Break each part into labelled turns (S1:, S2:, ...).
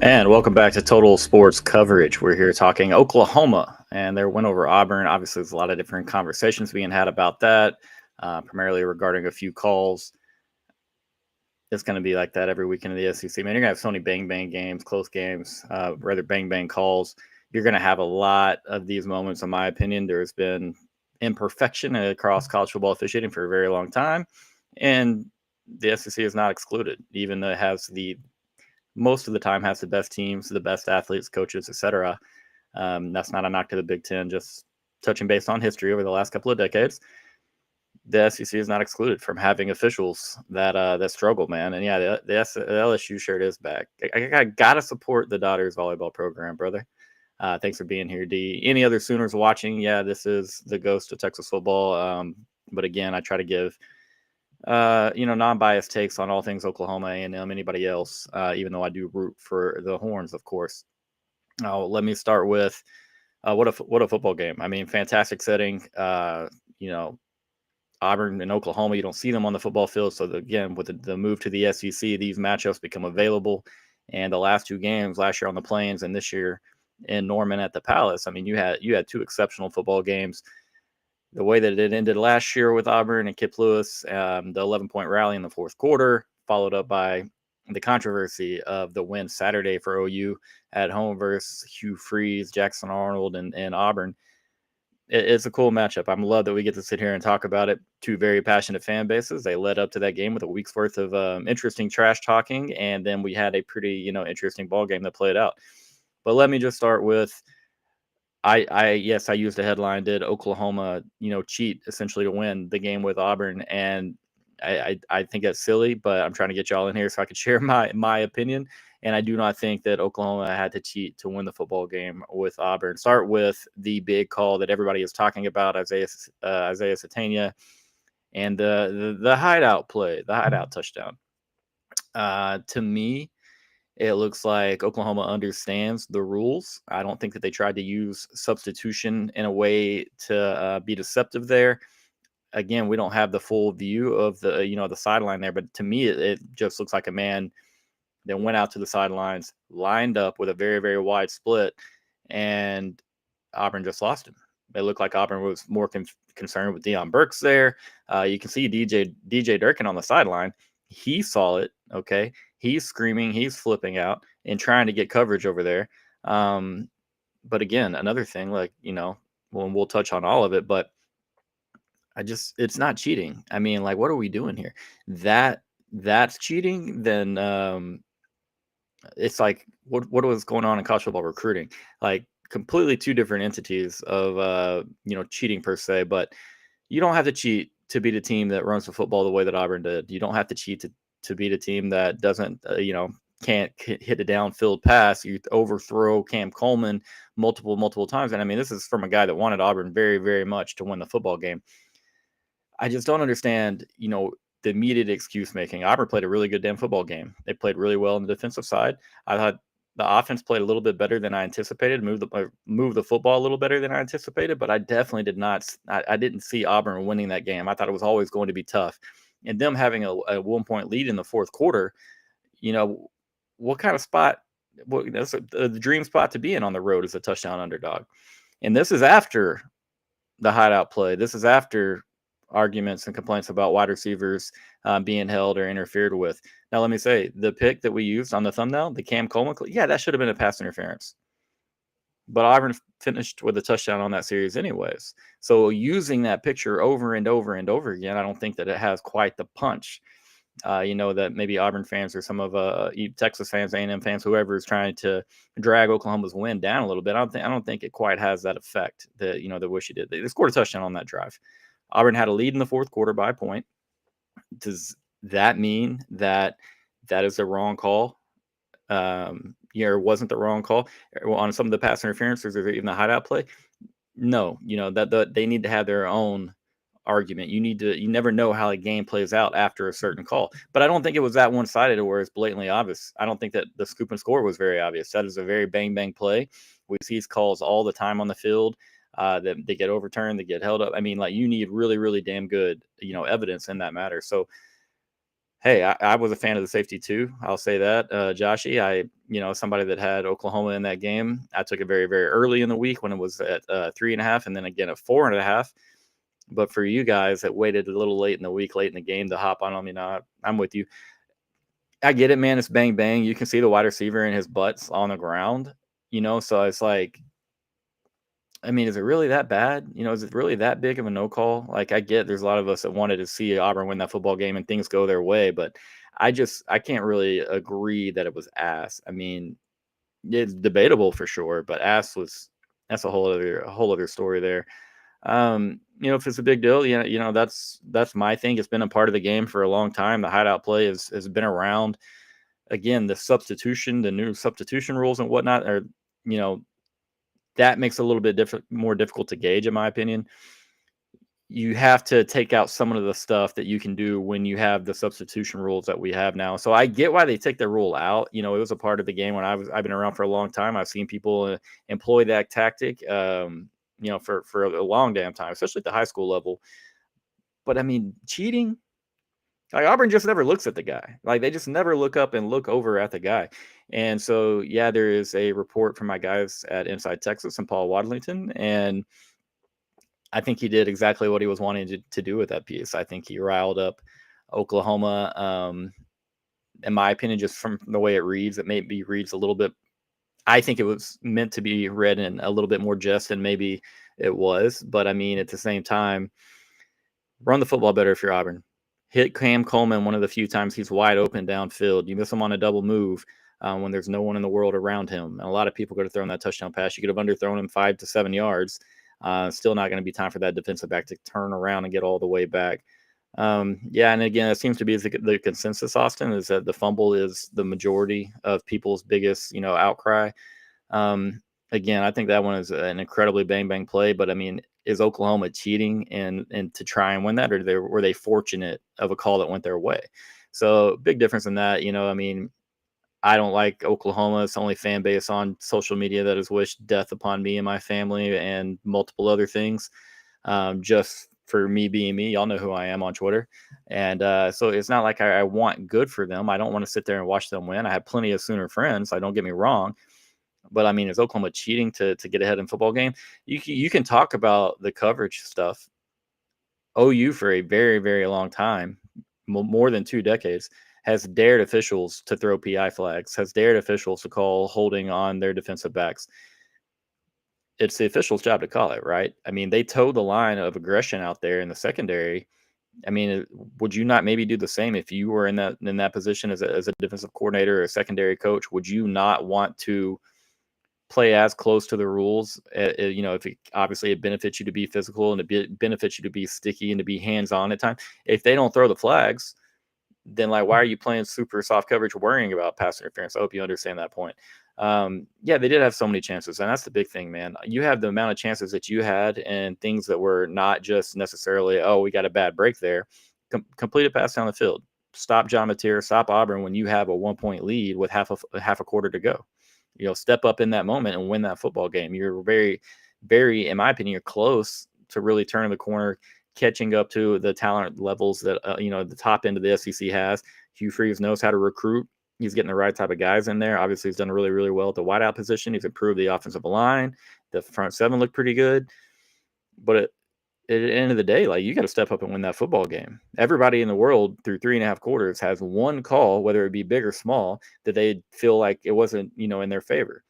S1: And welcome back to Total Sports Coverage. We're here talking Oklahoma and their win over Auburn. Obviously, there's a lot of different conversations being had about that, primarily regarding a few calls. It's going to be like that every weekend in the SEC. Man, you're going to have so many bang-bang games, close games, rather bang-bang calls. You're going to have a lot of these moments, in my opinion. There's been imperfection across college football officiating for a very long time, and the SEC is not excluded, even though it has most of the time has the best teams, the best athletes, coaches, etc. That's not a knock to the Big Ten, just touching base on history over the last couple of decades. The SEC is not excluded from having officials that struggle, man. And yeah, the LSU shirt is back. I gotta support the Daughters volleyball program, brother. Thanks for being here, D. Any other Sooners watching? Yeah, this is the ghost of Texas football. But again, I try to give non-biased takes on all things Oklahoma, A&M, anybody else, even though I do root for the Horns, of course. Let me start with what a football game. I mean, fantastic setting. Auburn and Oklahoma, you don't see them on the football field. So again, with the move to the SEC, these matchups become available. And the last two games, last year on the Plains and this year in Norman at the Palace, I mean, you had two exceptional football games. The way that it ended last year with Auburn and Kip Lewis, the 11-point rally in the fourth quarter, followed up by the controversy of the win Saturday for OU at home versus Hugh Freeze, Jackson Arnold, and Auburn. It's a cool matchup. I'm love that we get to sit here and talk about it. Two very passionate fan bases. They led up to that game with a week's worth of interesting trash talking, and then we had a pretty interesting ball game that played out. But let me just start with I used a headline. Did Oklahoma, cheat essentially to win the game with Auburn? And I think that's silly, but I'm trying to get y'all in here so I could share my opinion. And I do not think that Oklahoma had to cheat to win the football game with Auburn. Start with the big call that everybody is talking about, Isaiah Satania, and the hideout play, the hideout touchdown. To me, it looks like Oklahoma understands the rules. I don't think that they tried to use substitution in a way to be deceptive there. Again, we don't have the full view of the sideline there, but to me, it just looks like a man that went out to the sidelines, lined up with a very, very wide split, and Auburn just lost him. It looked like Auburn was more concerned with Deion Burks there. You can see DJ Durkin on the sideline. He saw it, okay? He's screaming, he's flipping out and trying to get coverage over there. But again, another thing, we'll touch on all of it, but it's not cheating. I mean, what are we doing here? That's cheating, then it's like what was going on in college football recruiting? Like completely two different entities of cheating per se, but you don't have to cheat to beat a team that runs the football the way that Auburn did. You don't have to cheat to beat a team that doesn't can't hit a downfield pass. You overthrow Cam Coleman multiple times. And I mean, this is from a guy that wanted Auburn very, very much to win the football game. I just don't understand, the immediate excuse making. Auburn played a really good damn football game. They played really well on the defensive side. I thought the offense played a little bit better than I anticipated, moved the football a little better than I anticipated, but I definitely did not. I didn't see Auburn winning that game. I thought it was always going to be tough. And them having a 1-point lead in the fourth quarter, what kind of spot? That's the dream spot to be in on the road as a touchdown underdog. And this is after the hideout play. This is after arguments and complaints about wide receivers being held or interfered with. Now, let me say, the pick that we used on the thumbnail, the Cam Coleman, that should have been a pass interference. But Auburn finished with a touchdown on that series anyways. So using that picture over and over and over again, I don't think that it has quite the punch. That maybe Auburn fans or some of Texas fans, A&M fans, whoever is trying to drag Oklahoma's win down a little bit. I don't think it quite has that effect that they wish it did. They scored a touchdown on that drive. Auburn had a lead in the fourth quarter by a point. Does that mean that is a wrong call? or wasn't the wrong call on some of the pass interferences or even the hideout play. No, that they need to have their own argument. You never know how a game plays out after a certain call. But I don't think it was that one sided where it's blatantly obvious. I don't think that the scoop and score was very obvious. That is a very bang bang play. We see these calls all the time on the field. That they get overturned, they get held up. I mean, like you need really, really damn good, evidence in that matter. So hey, I was a fan of the safety too. I'll say that, Joshy. Somebody that had Oklahoma in that game. I took it very, very early in the week when it was at 3.5, and then again at 4.5. But for you guys that waited a little late in the week, late in the game to hop on them, I'm with you. I get it, man. It's bang bang. You can see the wide receiver and his butts on the ground. So it's like, I mean, is it really that bad? Is it really that big of a no call? Like, I get there's a lot of us that wanted to see Auburn win that football game and things go their way, but I can't really agree that it was ass. I mean, it's debatable for sure, but that's a whole other story there. If it's a big deal, that's my thing. It's been a part of the game for a long time. The hideout play has been around. Again, the new substitution rules and whatnot are, you know, that makes it a little bit more difficult to gauge, in my opinion. You have to take out some of the stuff that you can do when you have the substitution rules that we have now. So I get why they take the rule out. It was a part of the game when I've been around for a long time. I've seen people employ that tactic, for a long damn time, especially at the high school level. But I mean, cheating, like Auburn just never looks at the guy. Like they just never look up and look over at the guy. And so, yeah, there is a report from my guys at Inside Texas and Paul Wadlington, and I think he did exactly what he was wanting to do with that piece. I think he riled up Oklahoma. In my opinion, just from the way it reads, it maybe reads a little bit. I think it was meant to be read in a little bit more jest than maybe it was. But I mean, at the same time, run the football better if you're Auburn. Hit Cam Coleman one of the few times he's wide open downfield. You miss him on a double move when there's no one in the world around him. And a lot of people could have thrown that touchdown pass. You could have underthrown him 5 to 7 yards. Still not going to be time for that defensive back to turn around and get all the way back. Yeah, and again, it seems to be the consensus, Austin, is that the fumble is the majority of people's biggest, outcry. Again, I think that one is an incredibly bang bang play. But I mean, is Oklahoma cheating and to try and win that, or were they fortunate of a call that went their way? So big difference in that. I mean, I don't like Oklahoma. It's the only fan base on social media that has wished death upon me and my family and multiple other things. Just for me being me, y'all know who I am on Twitter. And so it's not like I want good for them. I don't want to sit there and watch them win. I have plenty of Sooner friends. So don't get me wrong. But I mean, is Oklahoma cheating to get ahead in football game? You can talk about the coverage stuff. OU for a very, very long time, more than 2 decades, has dared officials to throw PI flags, has dared officials to call holding on their defensive backs. It's the official's job to call it, right? I mean, they toe the line of aggression out there in the secondary. I mean, would you not maybe do the same if you were in that position as a defensive coordinator or a secondary coach? Would you not want to play as close to the rules? If obviously it benefits you to be physical and it benefits you to be sticky and to be hands-on at times. If they don't throw the flags, then like, why are you playing super soft coverage worrying about pass interference? I hope you understand that point. Yeah, they did have so many chances, and that's the big thing, man. You have the amount of chances that you had and things that were not just necessarily, oh, we got a bad break there. Complete a pass down the field. Stop John Mateer, stop Auburn when you have a 1-point lead with half a quarter to go. Step up in that moment and win that football game. You're very, very, in my opinion, you're close to really turning the corner, catching up to the talent levels that, the top end of the SEC has. Hugh Freeze knows how to recruit. He's getting the right type of guys in there. Obviously, he's done really, really well at the wideout position. He's improved the offensive line. The front seven looked pretty good. But at the end of the day, like, you got to step up and win that football game. Everybody in the world through 3.5 quarters has one call, whether it be big or small, that they feel like it wasn't, in their favor.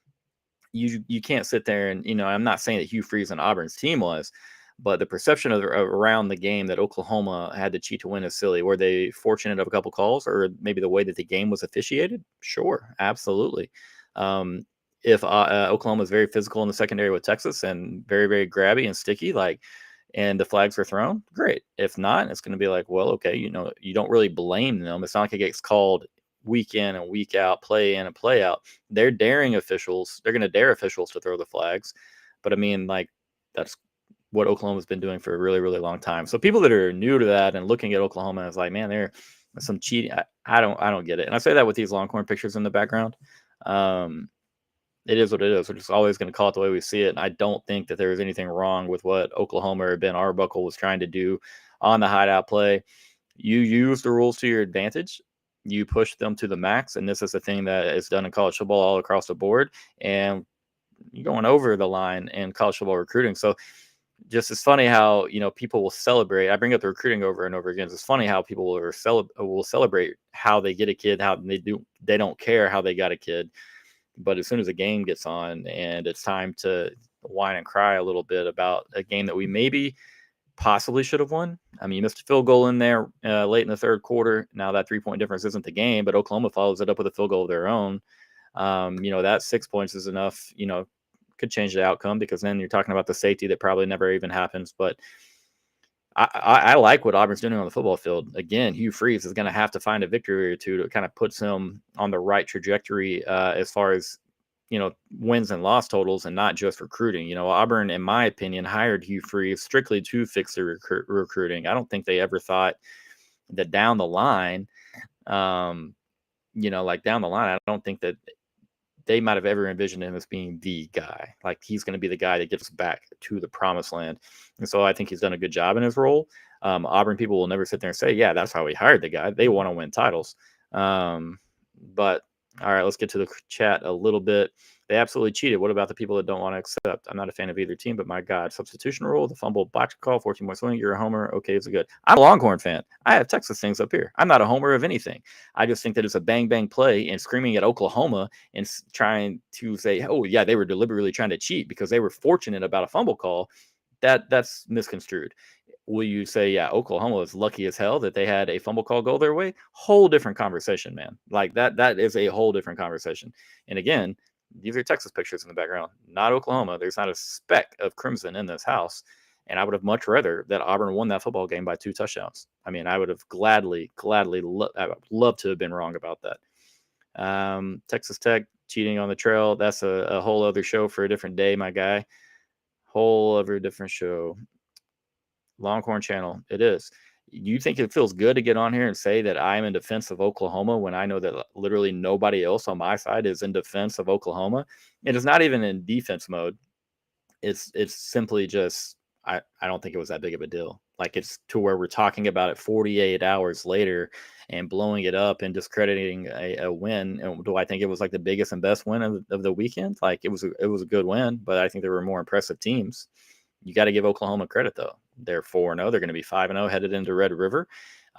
S1: You can't sit there and, I'm not saying that Hugh Freeze and Auburn's team was, but the perception around the game that Oklahoma had to cheat to win is silly. Were they fortunate of a couple calls, or maybe the way that the game was officiated? Sure, absolutely. If Oklahoma is very physical in the secondary with Texas and very, very grabby and sticky, and the flags are thrown, great. If not, it's going to be like, well, okay, you don't really blame them. It's not like it gets called week in and week out, play in and play out. They're daring officials. They're going to dare officials to throw the flags. But I mean, like, that's what Oklahoma's been doing for a really, really long time. So people that are new to that and looking at Oklahoma as like, man, they're some cheating. I don't get it. And I say that with these Longhorn pictures in the background. It is what it is. We're just always going to call it the way we see it. And I don't think that there is anything wrong with what Oklahoma or Ben Arbuckle was trying to do on the hideout play. You use the rules to your advantage. You push them to the max. And this is the thing that is done in college football all across the board. And you're going over the line in college football recruiting. So just it's funny how, people will celebrate. I bring up the recruiting over and over again. It's funny how people will celebrate how they get a kid, how they don't care how they got a kid. But as soon as a game gets on and it's time to whine and cry a little bit about a game that we maybe possibly should have won. I mean, you missed a field goal in there late in the third quarter. Now that 3-point difference isn't the game, but Oklahoma follows it up with a field goal of their own. That 6 points is enough, could change the outcome, because then you're talking about the safety that probably never even happens. But I like what Auburn's doing on the football field. Again, Hugh Freeze is going to have to find a victory or two to kind of puts him on the right trajectory as far as, wins and loss totals and not just recruiting. Auburn, in my opinion, hired Hugh Freeze strictly to fix the recruiting. I don't think they ever thought that down the line, like down the line, I don't think that they might have ever envisioned him as being the guy. Like, he's going to be the guy that gets us back to the promised land. And so I think he's done a good job in his role. Auburn people will never sit there and say, yeah, that's how we hired the guy. They want to win titles. But all right, let's get to the chat a little bit. They absolutely cheated. What about the people that don't want to accept? I'm not a fan of either team, but my God, substitution rule, the fumble, box call, 14 more swing. You're a homer. Okay, it's a good. I'm a Longhorn fan. I have Texas things up here. I'm not a homer of anything. I just think that it's a bang bang play, and screaming at Oklahoma and trying to say, oh yeah, they were deliberately trying to cheat because they were fortunate about a fumble call. That's misconstrued. Will you say, yeah, Oklahoma was lucky as hell that they had a fumble call go their way? Whole different conversation, man. Like that is a whole different conversation. And again, these are Texas pictures in the background, not Oklahoma. There's not a speck of crimson in this house. And I would have much rather that Auburn won that football game by 2 touchdowns. I mean, I would have gladly I would love to have been wrong about that. Texas Tech cheating on the trail. That's a whole other show for a different day, my guy. Whole other different show. Longhorn Channel. It is. You think it feels good to get on here and say that I'm in defense of Oklahoma when I know that literally nobody else on my side is in defense of Oklahoma? It is not even in defense mode. It's simply just I don't think it was that big of a deal. Like, it's to where we're talking about it 48 hours later and blowing it up and discrediting a win. And do I think it was like the biggest and best win of the weekend? Like, it was a good win, but I think there were more impressive teams. You got to give Oklahoma credit, though. They're 4-0. They're going to be 5-0 headed into Red River,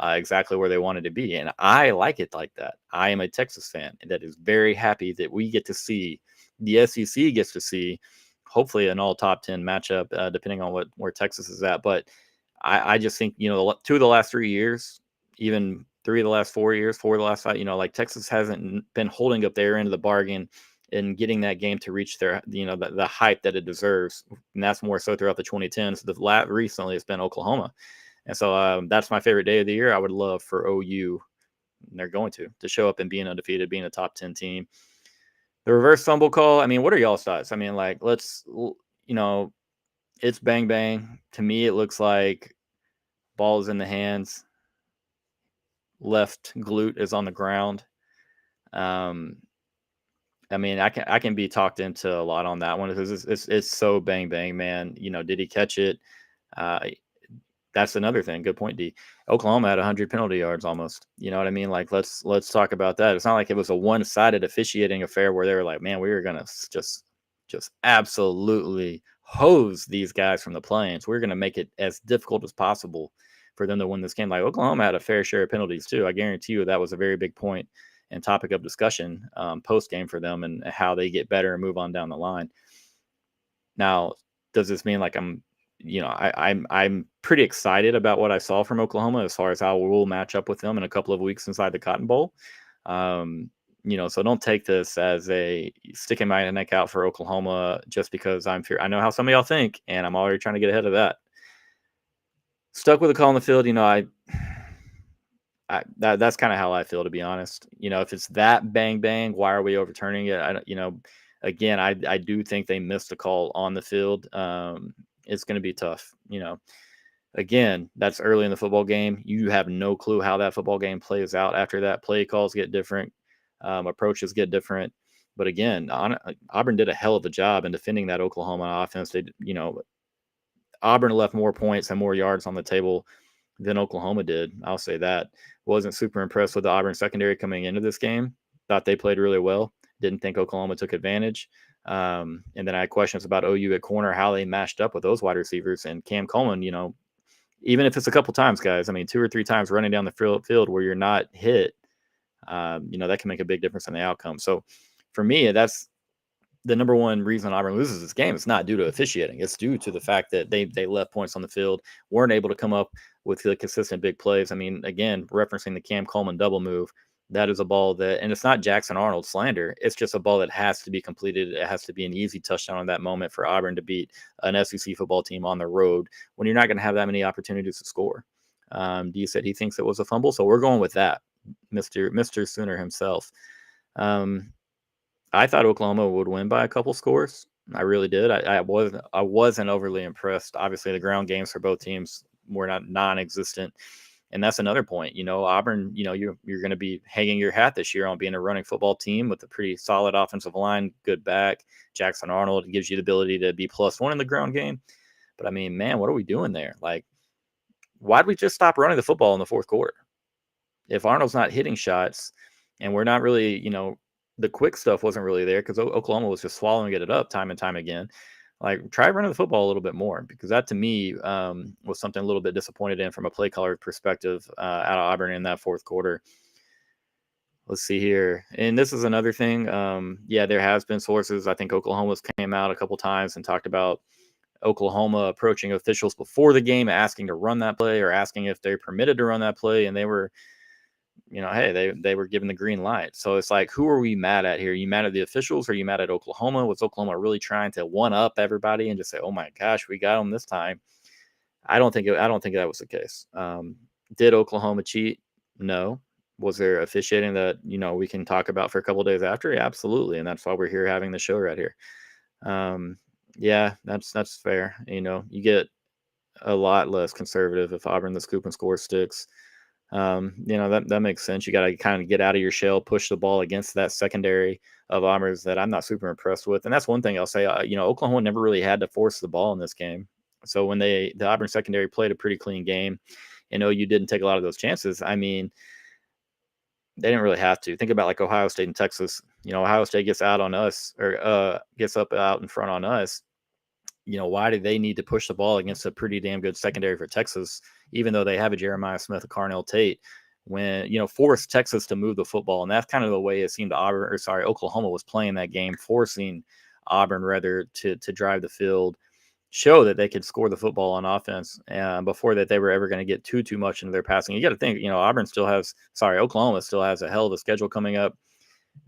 S1: exactly where they wanted to be. And I like it like that. I am a Texas fan that is very happy that we get to see, the SEC gets to see, hopefully an all top 10 matchup, depending on where Texas is at. But I just think, 2 of the last 3 years, even 3 of the last 4 years, 4 of the last 5, like Texas hasn't been holding up their end of the bargain and getting that game to reach their, the hype that it deserves. And that's more so throughout the 2010s. Recently, it's been Oklahoma. And so that's my favorite day of the year. I would love for OU, and they're going to show up and being undefeated, being a top 10 team. The reverse fumble call, I mean, what are y'all's thoughts? I mean, like, it's bang bang. To me, it looks like ball is in the hands. Left glute is on the ground. I mean, I can be talked into a lot on that one because it's so bang bang, man. Did he catch it? That's another thing. Good point, D. Oklahoma had 100 penalty yards almost. You know what I mean? Like, let's talk about that. It's not like it was a one-sided officiating affair where they were like, man, we were gonna just absolutely hose these guys from the plains. We're gonna make it as difficult as possible for them to win this game. Like, Oklahoma had a fair share of penalties too. I guarantee you that was a very big point and topic of discussion post game for them and how they get better and move on down the line. Now, does this mean like I'm pretty excited about what I saw from Oklahoma as far as how we'll match up with them in a couple of weeks inside the Cotton Bowl? So don't take this as a sticking my neck out for Oklahoma just because I know how some of y'all think, and I'm already trying to get ahead of that. Stuck with a call in the field, That's kind of how I feel, to be honest. If it's that bang bang, why are we overturning it? I don't, again, I do think they missed a call on the field. It's going to be tough. Again, that's early in the football game. You have no clue how that football game plays out after that. Play calls get different, approaches get different. But again, Auburn did a hell of a job in defending that Oklahoma offense. Auburn left more points and more yards on the table than Oklahoma did. I'll say that. Wasn't super impressed with the Auburn secondary coming into this game. Thought they played really well. Didn't think Oklahoma took advantage. And then I had questions about OU at corner, how they matched up with those wide receivers. And Cam Coleman, even if it's a couple times, guys, I mean, 2 or 3 times running down the field where you're not hit, that can make a big difference in the outcome. So for me, that's the number one reason Auburn loses this game. It's not due to officiating. It's due to the fact that they left points on the field, weren't able to come up with the consistent big plays. I mean, again, referencing the Cam Coleman double move, that is a ball that, and it's not Jackson Arnold slander. It's just a ball that has to be completed. It has to be an easy touchdown in that moment for Auburn to beat an SEC football team on the road when you're not going to have that many opportunities to score. D said he thinks it was a fumble, so we're going with that, Mr. Sooner himself. I thought Oklahoma would win by a couple scores. I really did. I wasn't overly impressed. Obviously, the ground games for both teams were not non-existent, and that's another point. Auburn. You're going to be hanging your hat this year on being a running football team with a pretty solid offensive line, good back. Jackson Arnold gives you the ability to be +1 in the ground game. But I mean, man, what are we doing there? Like, why'd we just stop running the football in the fourth quarter? If Arnold's not hitting shots, and we're not really, the quick stuff wasn't really there because Oklahoma was just swallowing it up time and time again. Like, try running the football a little bit more, because that to me was something a little bit disappointed in from a play caller perspective out of Auburn in that fourth quarter. Let's see here. And this is another thing. There has been sources. I think Oklahoma's came out a couple times and talked about Oklahoma approaching officials before the game, asking to run that play or asking if they're permitted to run that play. And they were, hey, they were given the green light. So it's like, who are we mad at here? Are you mad at the officials? Or are you mad at Oklahoma? Was Oklahoma really trying to one up everybody and just say, oh my gosh, we got them this time? I don't think that was the case. Did Oklahoma cheat? No. Was there officiating that, we can talk about for a couple of days after? Yeah, absolutely. And that's why we're here having the show right here. That's fair. You get a lot less conservative if Auburn the scoop and score sticks. That makes sense. You got to kind of get out of your shell, push the ball against that secondary of Auburn's that I'm not super impressed with. And that's one thing I'll say. Oklahoma never really had to force the ball in this game. So when the Auburn secondary played a pretty clean game, and OU didn't take a lot of those chances, I mean, they didn't really have to. Think about like Ohio State and Texas. Ohio State gets out on us, or gets up out in front on us. Why do they need to push the ball against a pretty damn good secondary for Texas, even though they have a Jeremiah Smith, a Carnell Tate, when, force Texas to move the football? And that's kind of the way it seemed Oklahoma was playing that game, forcing Auburn rather to drive the field, show that they could score the football on offense before that they were ever going to get too much into their passing. You got to think, Oklahoma still has a hell of a schedule coming up.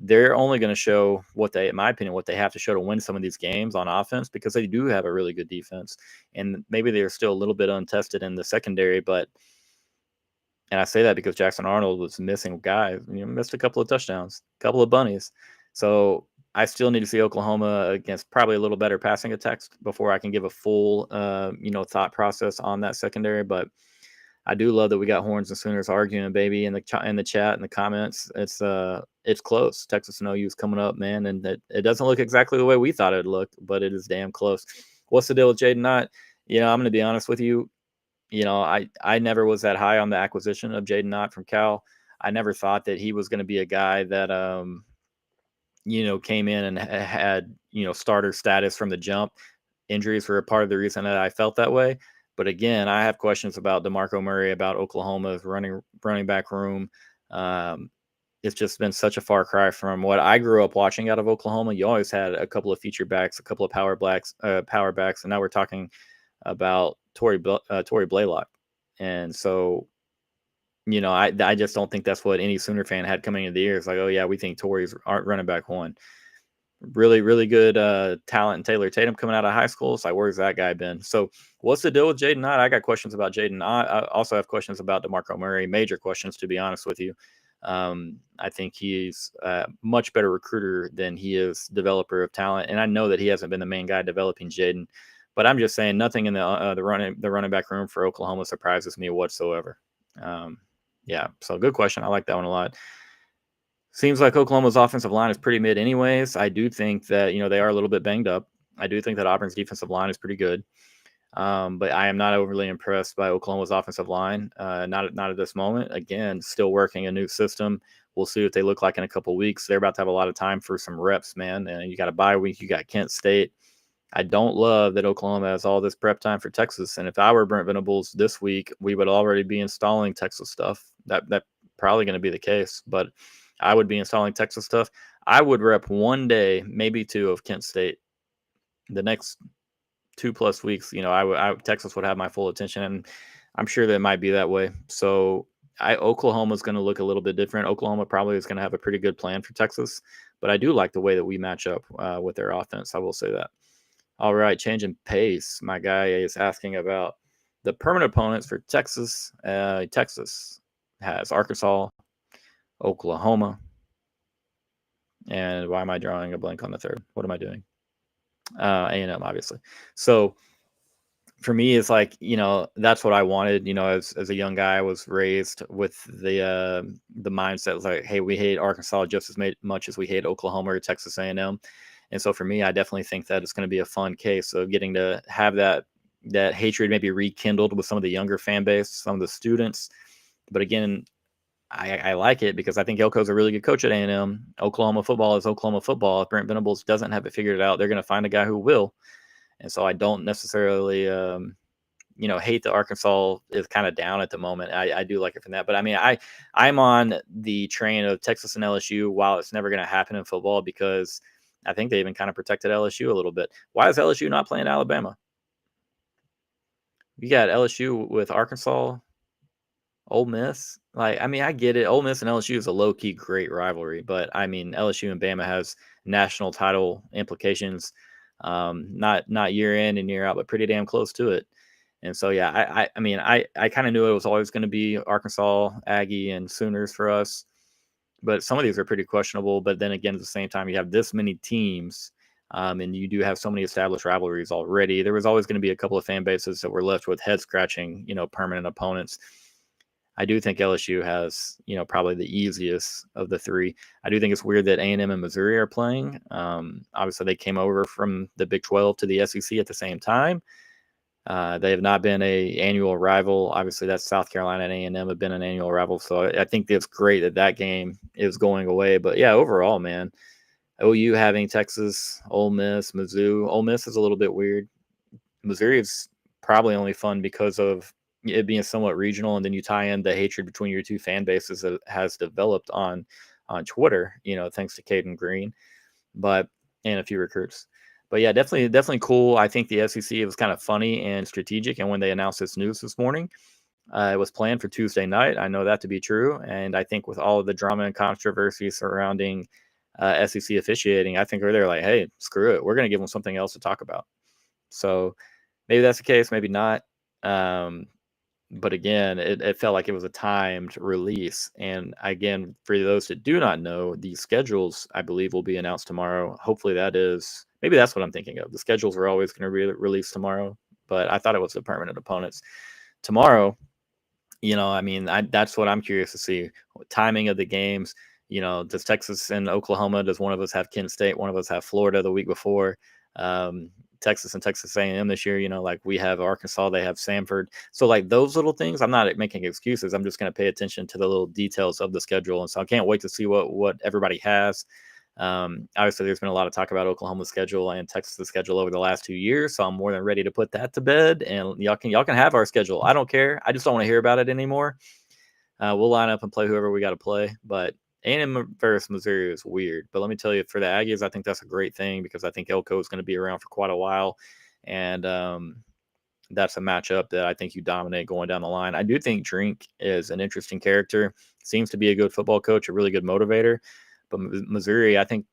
S1: They're only going to show in my opinion, what they have to show to win some of these games on offense, because they do have a really good defense, and maybe they're still a little bit untested in the secondary. And I say that because Jackson Arnold was missing guys, missed a couple of touchdowns, a couple of bunnies. So I still need to see Oklahoma against probably a little better passing attacks before I can give a full, thought process on that secondary. But I do love that we got Horns and Sooners arguing, baby, in the chat, in the comments. It's close. Texas and OU is coming up, man, and it doesn't look exactly the way we thought it looked, but it is damn close. What's the deal with Jaden Knott? I'm going to be honest with you. I never was that high on the acquisition of Jaden Knott from Cal. I never thought that he was going to be a guy that came in and had starter status from the jump. Injuries were a part of the reason that I felt that way. But again, I have questions about DeMarco Murray, about Oklahoma's running back room. It's just been such a far cry from what I grew up watching out of Oklahoma. You always had a couple of feature backs, a couple of power backs, and now we're talking about Tory Blaylock. And so, I just don't think that's what any Sooner fan had coming into the year. It's like, oh yeah, we think Tory's running back one. really, really good talent in Taylor Tatum coming out of high school. It's like, where's that guy been? So, what's the deal with Jaden Knight? I got questions about Jaden. I also have questions about DeMarco Murray, major questions, to be honest with you. I think he's a much better recruiter than he is developer of talent. And I know that he hasn't been the main guy developing Jaden, but I'm just saying nothing in the running back room for Oklahoma surprises me whatsoever. Yeah, so good question. I like that one a lot. Seems like Oklahoma's offensive line is pretty mid anyways. I do think that, they are a little bit banged up. I do think that Auburn's defensive line is pretty good. But I am not overly impressed by Oklahoma's offensive line. Not at this moment. Again, still working a new system. We'll see what they look like in a couple weeks. They're about to have a lot of time for some reps, man. And you got a bye week. You got Kent State. I don't love that Oklahoma has all this prep time for Texas. And if I were Brent Venables this week, we would already be installing Texas stuff. That probably going to be the case. But I would be installing Texas stuff. I would rep one day, maybe two, of Kent State. The next 2+ weeks, Texas would have my full attention, and I'm sure that it might be that way. So Oklahoma's going to look a little bit different. Oklahoma probably is going to have a pretty good plan for Texas, but I do like the way that we match up with their offense. I will say that. All right, changing pace. My guy is asking about the permanent opponents for Texas. Texas has Arkansas, Oklahoma, and why am I drawing a blank on the third? What am I doing? A&M, obviously. So for me, it's like, that's what I wanted. As a young guy, I was raised with the mindset was like, hey, we hate Arkansas just as much as we hate Oklahoma or Texas A&M. And so for me, I definitely think that it's going to be a fun case of getting to have that hatred maybe rekindled with some of the younger fan base, some of the students. But again, I like it because I think Elko's a really good coach at A&M. Oklahoma football is Oklahoma football. If Brent Venables doesn't have it figured out, they're going to find a guy who will. And so I don't necessarily, hate that Arkansas is kind of down at the moment. I do like it from that. But I mean, I'm on the train of Texas and LSU while it's never going to happen in football because I think they even kind of protected LSU a little bit. Why is LSU not playing Alabama? You got LSU with Arkansas, Ole Miss. Like, I mean, I get it. Ole Miss and LSU is a low-key great rivalry, but I mean, LSU and Bama has national title implications. Not year in and year out, but pretty damn close to it. And so, yeah, I mean, I kind of knew it was always going to be Arkansas, Aggie, and Sooners for us. But some of these are pretty questionable. But then again, at the same time, you have this many teams, and you do have so many established rivalries already. There was always going to be a couple of fan bases that were left with head-scratching, permanent opponents. I do think LSU has, probably the easiest of the three. I do think it's weird that A&M and Missouri are playing. Obviously, they came over from the Big 12 to the SEC at the same time. They have not been a annual rival. Obviously, that's South Carolina and A&M have been an annual rival. So I think it's great that game is going away. But yeah, overall, man, OU having Texas, Ole Miss, Mizzou. Ole Miss is a little bit weird. Missouri is probably only fun because of it being somewhat regional, and then you tie in the hatred between your two fan bases that has developed on Twitter, thanks to Caden Green, and a few recruits. But yeah, definitely cool. I think the SEC was kind of funny and strategic, and when they announced this news this morning, it was planned for Tuesday night. I know that to be true, and I think with all of the drama and controversy surrounding SEC officiating, I think they're like, hey, screw it, we're going to give them something else to talk about. So maybe that's the case, maybe not. But again, it felt like it was a timed release. And again, for those that do not know, the schedules, I believe, will be announced tomorrow. Hopefully maybe that's what I'm thinking of. The schedules were always going to be released tomorrow, but I thought it was the permanent opponents. Tomorrow, that's what I'm curious to see. Timing of the games, does Texas and Oklahoma, does one of us have Kent State, one of us have Florida the week before? Texas and Texas A&M this year, like we have Arkansas, they have Samford. So like those little things, I'm not making excuses. I'm just going to pay attention to the little details of the schedule. And so I can't wait to see what everybody has. Obviously there's been a lot of talk about Oklahoma's schedule and Texas' schedule over the last 2 years. So I'm more than ready to put that to bed, and y'all can have our schedule. I don't care. I just don't want to hear about it anymore. We'll line up and play whoever we got to play, but A&M versus Missouri is weird. But let me tell you, for the Aggies, I think that's a great thing because I think Elko is going to be around for quite a while. And that's a matchup that I think you dominate going down the line. I do think Drink is an interesting character. Seems to be a good football coach, a really good motivator. But Missouri, I think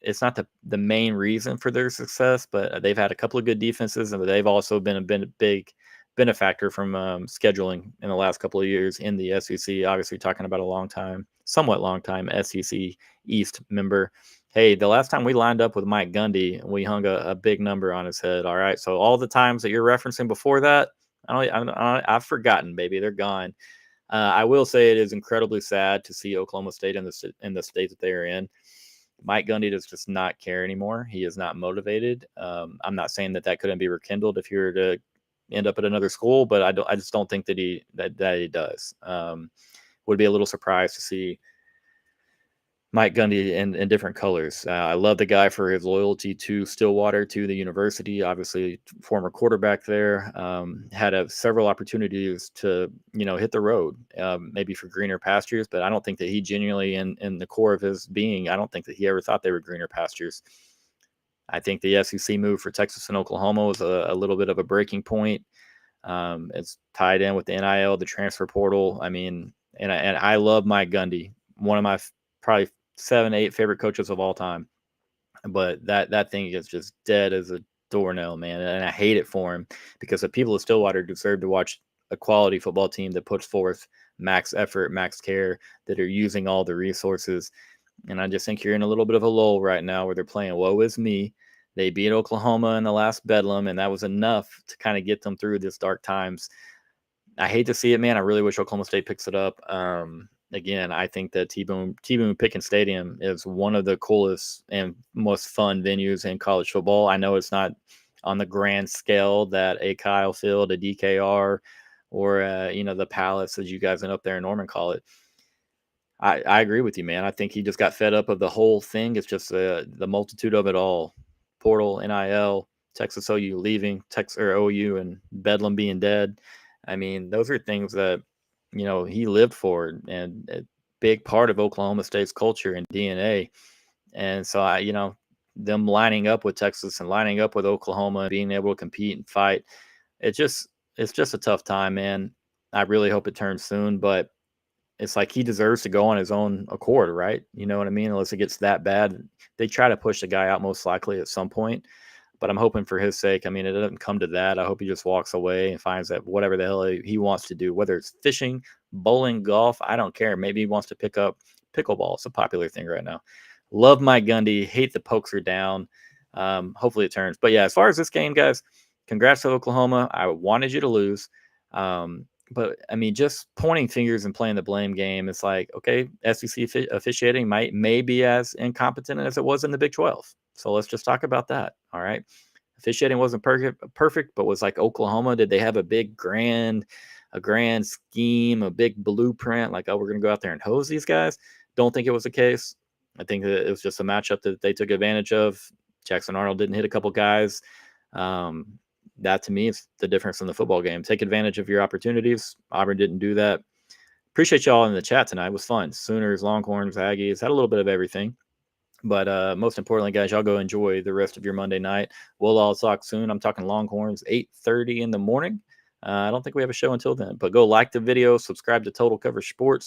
S1: it's not the main reason for their success, but they've had a couple of good defenses, and they've also been a big benefactor from scheduling in the last couple of years in the SEC. Obviously, talking about a somewhat long time SEC East member. Hey, the last time we lined up with Mike Gundy, we hung a big number on his head. All right, so all the times that you're referencing before that, I've forgotten, baby. They're gone. I will say it is incredibly sad to see Oklahoma State in the state that they are in. Mike Gundy does just not care anymore. He is not motivated. I'm not saying that couldn't be rekindled if you were to end up at another school, but I just don't think that he does. Would be a little surprised to see Mike Gundy in different colors. I love the guy for his loyalty to Stillwater, to the university. Obviously, former quarterback there. Had several opportunities to hit the road, maybe for greener pastures. But I don't think that he genuinely, in the core of his being, I don't think that he ever thought they were greener pastures. I think the SEC move for Texas and Oklahoma was a little bit of a breaking point. It's tied in with the NIL, the transfer portal. I mean, and I love Mike Gundy, one of my probably 7, 8 favorite coaches of all time. But that thing is just dead as a doornail, man. And I hate it for him because the people of Stillwater deserve to watch a quality football team that puts forth max effort, max care, that are using all the resources. And I just think you're in a little bit of a lull right now where they're playing woe is me. They beat Oklahoma in the last Bedlam, and that was enough to kind of get them through this dark times. I hate to see it, man. I really wish Oklahoma State picks it up. Again, I think that T-Boone Pickens Stadium is one of the coolest and most fun venues in college football. I know it's not on the grand scale that a Kyle Field, a DKR, or the Palace, as you guys up there in Norman call it. I agree with you, man. I think he just got fed up of the whole thing. It's just the multitude of it all. Portal, NIL, Texas OU leaving, Texas or OU, and Bedlam being dead. I mean, those are things that he lived for, and a big part of Oklahoma State's culture and DNA. And so them lining up with Texas and lining up with Oklahoma and being able to compete and fight, it's just a tough time, man. I really hope it turns soon, but it's like he deserves to go on his own accord, right? You know what I mean? Unless it gets that bad, they try to push the guy out most likely at some point. But I'm hoping for his sake. I mean, it doesn't come to that. I hope he just walks away and finds that whatever the hell he wants to do, whether it's fishing, bowling, golf, I don't care. Maybe he wants to pick up pickleball. It's a popular thing right now. Love Mike Gundy. Hate the pokes are down. Hopefully it turns. But yeah, as far as this game, guys, congrats to Oklahoma. I wanted you to lose. But I mean, just pointing fingers and playing the blame game, it's like, okay, SEC officiating may be as incompetent as it was in the Big 12. So let's just talk about that. All right. Officiating wasn't perfect, but was like Oklahoma. Did they have a grand scheme, a big blueprint? Like, oh, we're going to go out there and hose these guys. Don't think it was the case. I think that it was just a matchup that they took advantage of. Jackson Arnold didn't hit a couple guys. That to me is the difference in the football game. Take advantage of your opportunities. Auburn didn't do that. Appreciate y'all in the chat tonight. It was fun. Sooners, Longhorns, Aggies, had a little bit of everything. But most importantly, guys, y'all go enjoy the rest of your Monday night. We'll all talk soon. I'm talking Longhorns, 8:30 in the morning. I don't think we have a show until then, but go like the video, subscribe to Total Cover Sports.